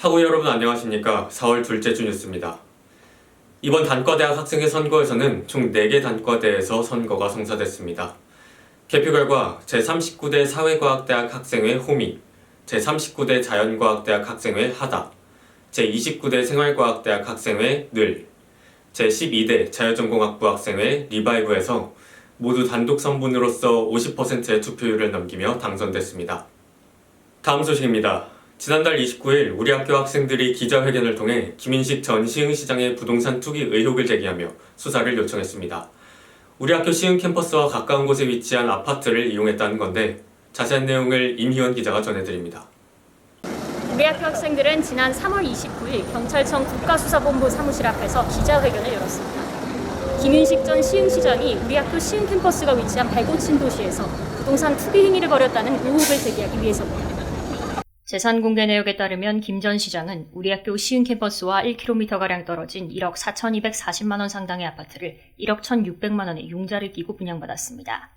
학우 여러분 안녕하십니까. 4월 둘째 주 뉴스입니다. 이번 단과대학 학생회 선거에서는 총 4개 단과대에서 선거가 성사됐습니다. 개표 결과 제39대 사회과학대학 학생회 호미, 제39대 자연과학대학 학생회 하다, 제29대 생활과학대학 학생회 늘, 제12대 자유전공학부 학생회 리바이브에서 모두 단독 선분으로서 50%의 투표율을 넘기며 당선됐습니다. 다음 소식입니다. 지난달 29일 우리 학교 학생들이 기자회견을 통해 김인식 전 시흥시장의 부동산 투기 의혹을 제기하며 수사를 요청했습니다. 우리 학교 시흥 캠퍼스와 가까운 곳에 위치한 아파트를 이용했다는 건데 자세한 내용을 임희원 기자가 전해드립니다. 우리 학교 학생들은 지난 3월 29일 경찰청 국가수사본부 사무실 앞에서 기자회견을 열었습니다. 김인식 전 시흥시장이 우리 학교 시흥 캠퍼스가 위치한 105 신도시에서 부동산 투기 행위를 벌였다는 의혹을 제기하기 위해서입니다. 재산 공개 내역에 따르면 김 전 시장은 우리 학교 시흥 캠퍼스와 1km가량 떨어진 1억 4,240만 원 상당의 아파트를 1억 1,600만 원의 융자를 끼고 분양받았습니다.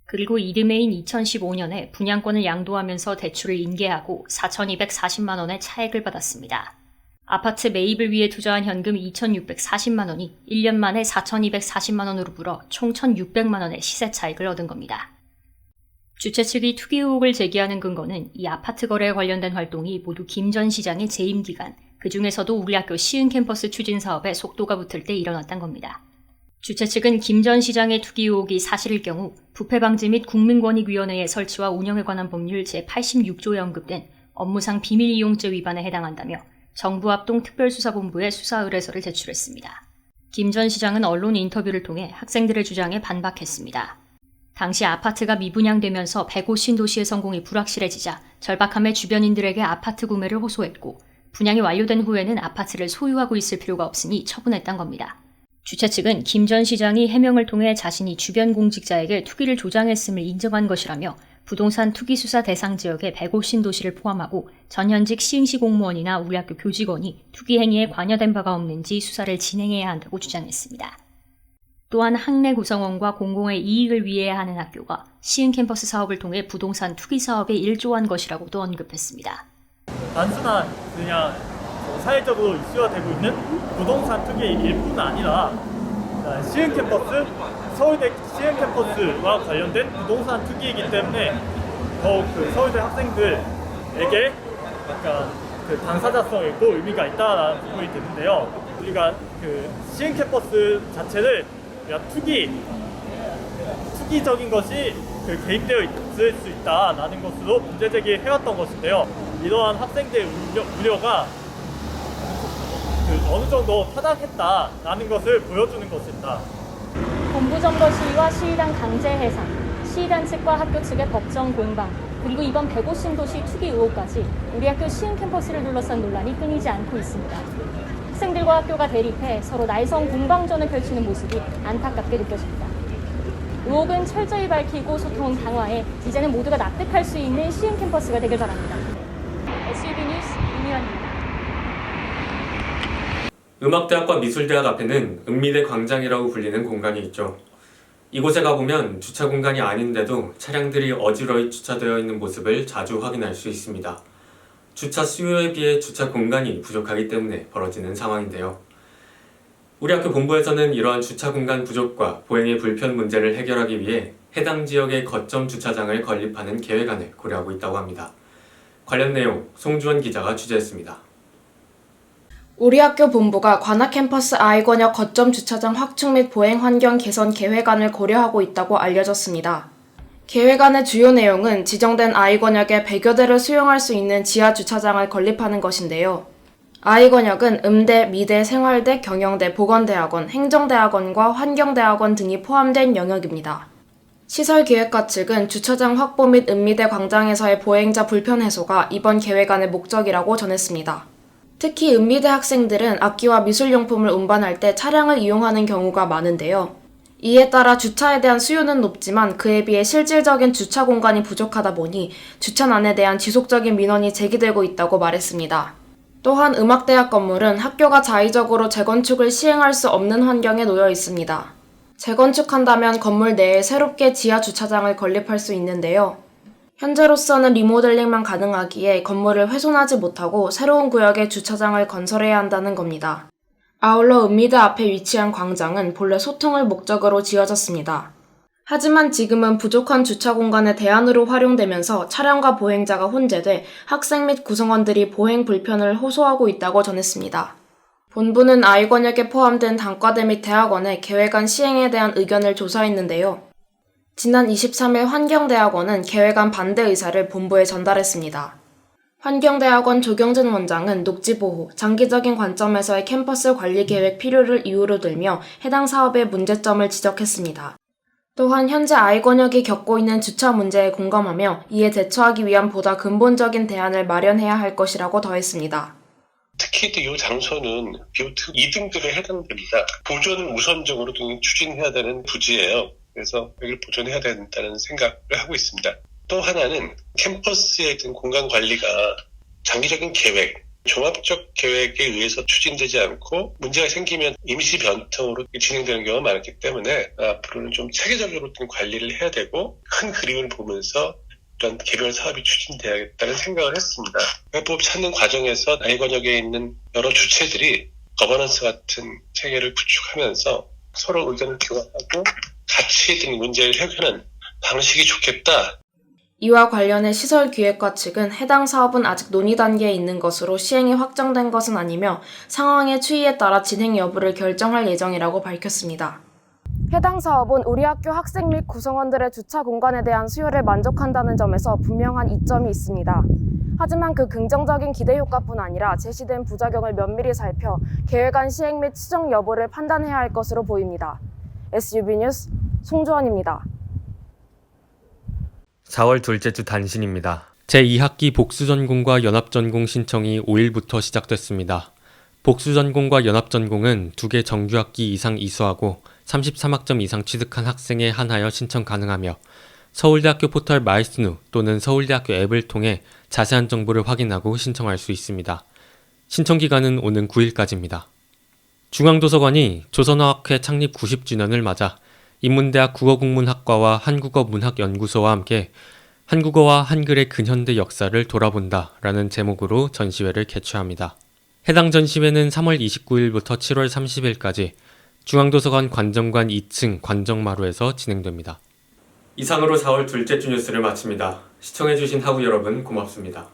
그리고 이듬해인 2015년에 분양권을 양도하면서 대출을 인계하고 4,240만 원의 차액을 받았습니다. 아파트 매입을 위해 투자한 현금 2,640만 원이 1년 만에 4,240만 원으로 불어 총 1,600만 원의 시세 차익을 얻은 겁니다. 주최 측이 투기 의혹을 제기하는 근거는 이 아파트 거래에 관련된 활동이 모두 김 전 시장의 재임 기간, 그 중에서도 우리 학교 시흥 캠퍼스 추진 사업에 속도가 붙을 때 일어났던 겁니다. 주최 측은 김 전 시장의 투기 의혹이 사실일 경우 부패방지 및 국민권익위원회의 설치와 운영에 관한 법률 제86조에 언급된 업무상 비밀이용죄 위반에 해당한다며 정부 합동 특별수사본부에 수사 의뢰서를 제출했습니다. 김 전 시장은 언론 인터뷰를 통해 학생들의 주장에 반박했습니다. 당시 아파트가 미분양되면서 105 신도시의 성공이 불확실해지자 절박함에 주변인들에게 아파트 구매를 호소했고 분양이 완료된 후에는 아파트를 소유하고 있을 필요가 없으니 처분했던 겁니다. 주최 측은 김 전 시장이 해명을 통해 자신이 주변 공직자에게 투기를 조장했음을 인정한 것이라며 부동산 투기 수사 대상 지역의 105 신도시를 포함하고 전현직 시흥시 공무원이나 우리 학교 교직원이 투기 행위에 관여된 바가 없는지 수사를 진행해야 한다고 주장했습니다. 또한 학내 구성원과 공공의 이익을 위해야 하는 학교가 시흥 캠퍼스 사업을 통해 부동산 투기 사업에 일조한 것이라고도 언급했습니다. 단순한 그냥 사회적으로 이슈가 되고 있는 부동산 투기의 일뿐 아니라 시흥 캠퍼스, 서울대 시흥 캠퍼스와 관련된 부동산 투기이기 때문에 더욱 서울대 학생들에게 약간 당사자성 있고 의미가 있다라는 부분이 되는데요. 우리가 시흥 캠퍼스 자체를 투기적인 것이 개입되어 있을 수 있다라는 것으로 문제 제기해왔던 것인데요. 이러한 학생들의 우려가 어느 정도 타당했다라는 것을 보여주는 것입니다. 본부점거 시위와 시의당 강제 해산, 시의단 측과 학교 측의 법정 공방, 그리고 이번 105 신도시 투기 의혹까지 우리 학교 시흥 캠퍼스를 둘러싼 논란이 끊이지 않고 있습니다. 학생들과 학교가 대립해 서로 날선 공방전을 펼치는 모습이 안타깝게 느껴집니다. 의혹은 철저히 밝히고 소통은 강화해 이제는 모두가 납득할 수 있는 시흥 캠퍼스가 되길 바랍니다. SUB 뉴스 임희원입니다. 음악대학과 미술대학 앞에는 읍미대 광장이라고 불리는 공간이 있죠. 이곳에 가보면 주차 공간이 아닌데도 차량들이 어지러이 주차되어 있는 모습을 자주 확인할 수 있습니다. 주차 수요에 비해 주차 공간이 부족하기 때문에 벌어지는 상황인데요. 우리 학교 본부에서는 이러한 주차 공간 부족과 보행의 불편 문제를 해결하기 위해 해당 지역에 거점 주차장을 건립하는 계획안을 고려하고 있다고 합니다. 관련 내용 송주원 기자가 취재했습니다. 우리 학교 본부가 관악캠퍼스 아이권역 거점 주차장 확충 및 보행 환경 개선 계획안을 고려하고 있다고 알려졌습니다. 계획안의 주요 내용은 지정된 아이권역에 100여 대를 수용할 수 있는 지하 주차장을 건립하는 것인데요. 아이권역은 음대, 미대, 생활대, 경영대, 보건대학원, 행정대학원과 환경대학원 등이 포함된 영역입니다. 시설기획과 측은 주차장 확보 및 읍미대 광장에서의 보행자 불편 해소가 이번 계획안의 목적이라고 전했습니다. 특히 읍미대 학생들은 악기와 미술용품을 운반할 때 차량을 이용하는 경우가 많은데요. 이에 따라 주차에 대한 수요는 높지만 그에 비해 실질적인 주차 공간이 부족하다 보니 주차난에 대한 지속적인 민원이 제기되고 있다고 말했습니다. 또한 음악대학 건물은 학교가 자의적으로 재건축을 시행할 수 없는 환경에 놓여 있습니다. 재건축한다면 건물 내에 새롭게 지하 주차장을 건립할 수 있는데요. 현재로서는 리모델링만 가능하기에 건물을 훼손하지 못하고 새로운 구역에 주차장을 건설해야 한다는 겁니다. 아울러 읍미대 앞에 위치한 광장은 본래 소통을 목적으로 지어졌습니다. 하지만 지금은 부족한 주차 공간의 대안으로 활용되면서 차량과 보행자가 혼재돼 학생 및 구성원들이 보행 불편을 호소하고 있다고 전했습니다. 본부는 아이권역에 포함된 단과대 및 대학원의 계획안 시행에 대한 의견을 조사했는데요. 지난 23일 환경대학원은 계획안 반대 의사를 본부에 전달했습니다. 환경대학원 조경진 원장은 녹지보호, 장기적인 관점에서의 캠퍼스 관리 계획 필요를 이유로 들며 해당 사업의 문제점을 지적했습니다. 또한 현재 아이권역이 겪고 있는 주차 문제에 공감하며 이에 대처하기 위한 보다 근본적인 대안을 마련해야 할 것이라고 더했습니다. 특히 이 장소는 비오트 2등급에 해당됩니다. 보존을 우선적으로 추진해야 되는 부지예요. 그래서 여기를 보존해야 된다는 생각을 하고 있습니다. 또 하나는 캠퍼스의 공간 관리가 장기적인 계획, 종합적 계획에 의해서 추진되지 않고 문제가 생기면 임시 변통으로 진행되는 경우가 많았기 때문에 앞으로는 좀 체계적으로 관리를 해야 되고 큰 그림을 보면서 이런 개별 사업이 추진돼야겠다는 생각을 했습니다. 해법 찾는 과정에서 아이권역에 있는 여러 주체들이 거버넌스 같은 체계를 구축하면서 서로 의견을 교환하고 같이 등 문제를 해결하는 방식이 좋겠다. 이와 관련해 시설기획과 측은 해당 사업은 아직 논의 단계에 있는 것으로 시행이 확정된 것은 아니며 상황의 추이에 따라 진행 여부를 결정할 예정이라고 밝혔습니다. 해당 사업은 우리 학교 학생 및 구성원들의 주차 공간에 대한 수요를 만족한다는 점에서 분명한 이점이 있습니다. 하지만 그 긍정적인 기대 효과뿐 아니라 제시된 부작용을 면밀히 살펴 계획안 시행 및 수정 여부를 판단해야 할 것으로 보입니다. SUB 뉴스 송주원입니다. 4월 둘째 주 단신입니다. 제2학기 복수전공과 연합전공 신청이 5일부터 시작됐습니다. 복수전공과 연합전공은 2개 정규학기 이상 이수하고 33학점 이상 취득한 학생에 한하여 신청 가능하며 서울대학교 포털 마이스누 또는 서울대학교 앱을 통해 자세한 정보를 확인하고 신청할 수 있습니다. 신청 기간은 오는 9일까지입니다. 중앙도서관이 조선어학회 창립 90주년을 맞아 인문대학 국어국문학과와 한국어문학연구소와 함께 한국어와 한글의 근현대 역사를 돌아본다라는 제목으로 전시회를 개최합니다. 해당 전시회는 3월 29일부터 7월 30일까지 중앙도서관 관정관 2층 관정마루에서 진행됩니다. 이상으로 4월 둘째 주 뉴스를 마칩니다. 시청해주신 학우 여러분 고맙습니다.